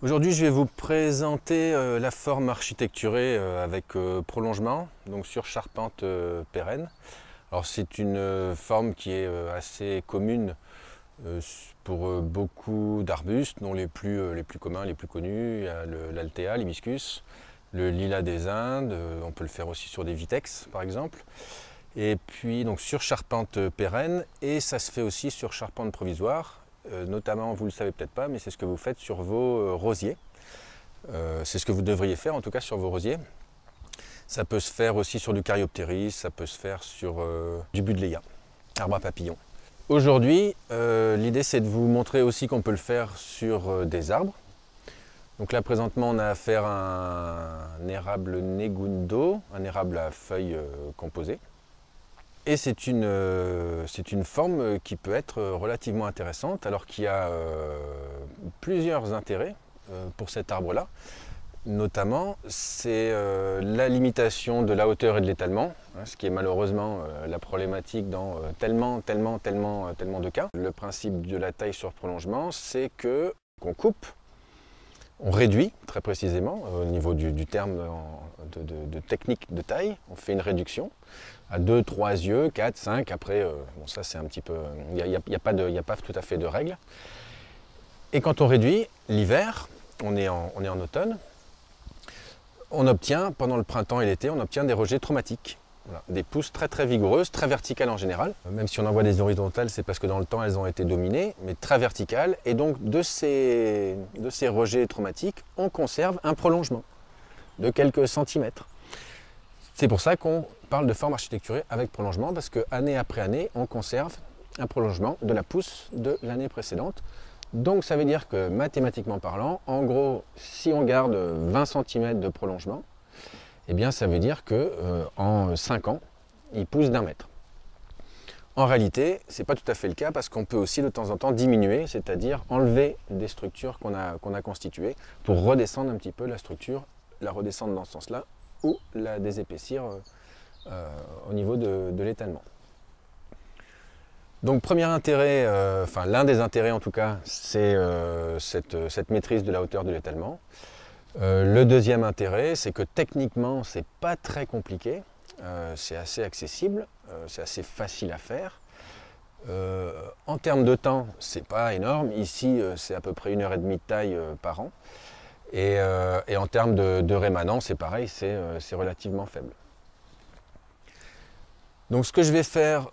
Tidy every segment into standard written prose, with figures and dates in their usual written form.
Aujourd'hui, je vais vous présenter la forme architecturée avec prolongement, donc sur charpente pérenne. Alors c'est une forme qui est assez commune pour beaucoup d'arbustes, dont les plus communs, les plus connus. Il y a l'altea, l'hibiscus, le lilas des Indes, on peut le faire aussi sur des vitex par exemple. Et puis donc sur charpente pérenne, et ça se fait aussi sur charpente provisoire. Notamment, vous ne le savez peut-être pas, mais c'est ce que vous faites sur vos rosiers. C'est ce que vous devriez faire en tout cas sur vos rosiers. Ça peut se faire aussi sur du Caryoptéris, ça peut se faire sur du Buddleia, arbre à papillons. Aujourd'hui, l'idée c'est de vous montrer aussi qu'on peut le faire sur des arbres. Donc là présentement on a affaire à un érable negundo, un érable à feuilles composées. Et c'est une forme qui peut être relativement intéressante, alors qu'il y a plusieurs intérêts pour cet arbre-là. Notamment, c'est la limitation de la hauteur et de l'étalement, ce qui est malheureusement la problématique dans tellement de cas. Le principe de la taille sur prolongement, c'est qu'on coupe, on réduit très précisément au niveau du terme de technique de taille, on fait une réduction à 2, 3 yeux, 4, 5, après, bon ça c'est un petit peu, il n'y a pas tout à fait de règle. Et quand on réduit, l'hiver, on est en automne, on obtient, pendant le printemps et l'été, on obtient des rejets traumatiques. Voilà, des pousses très vigoureuses, très verticales en général. Même si on en voit des horizontales, c'est parce que dans le temps elles ont été dominées, mais très verticales. Et donc de ces rejets traumatiques, on conserve un prolongement de quelques centimètres. C'est pour ça qu'on parle de forme architecturée avec prolongement, parce que année après année, on conserve un prolongement de la pousse de l'année précédente. Donc ça veut dire que mathématiquement parlant, en gros, si on garde 20 cm de prolongement, eh bien ça veut dire qu'en 5 ans, il pousse d'1 mètre. En réalité, ce n'est pas tout à fait le cas, parce qu'on peut aussi de temps en temps diminuer, c'est-à-dire enlever des structures qu'on a constituées pour redescendre un petit peu la structure, la redescendre dans ce sens-là, ou la désépaissir au niveau de l'étalement. Donc premier intérêt, enfin l'un des intérêts en tout cas, c'est cette maîtrise de la hauteur de l'étalement. Le deuxième intérêt, c'est que techniquement, c'est pas très compliqué, c'est assez accessible, c'est assez facile à faire. En termes de temps, c'est pas énorme. Ici, c'est à peu près 1h30 de taille par an. Et en termes de rémanent, c'est pareil, c'est relativement faible. Donc ce que je vais faire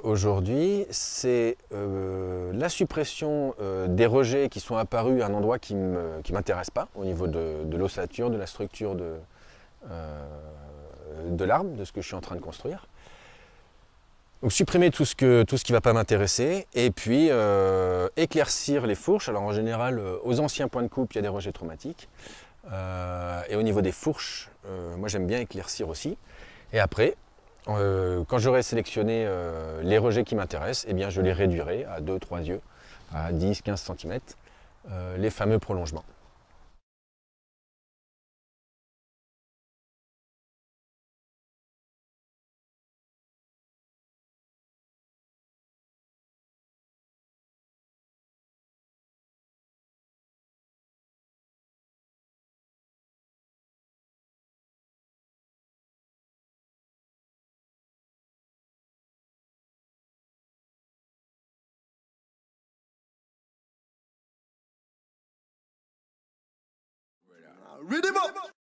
aujourd'hui, c'est la suppression des rejets qui sont apparus à un endroit qui ne m'intéresse pas, au niveau de l'ossature, de la structure de l'arbre, de ce que je suis en train de construire. Donc supprimer tout ce qui ne va pas m'intéresser, et puis éclaircir les fourches. Alors en général, aux anciens points de coupe, il y a des rejets traumatiques. Et au niveau des fourches, moi j'aime bien éclaircir aussi. Et après, quand j'aurai sélectionné les rejets qui m'intéressent, eh bien je les réduirai à 2-3 yeux, à 10-15 cm, les fameux prolongements. Read him up!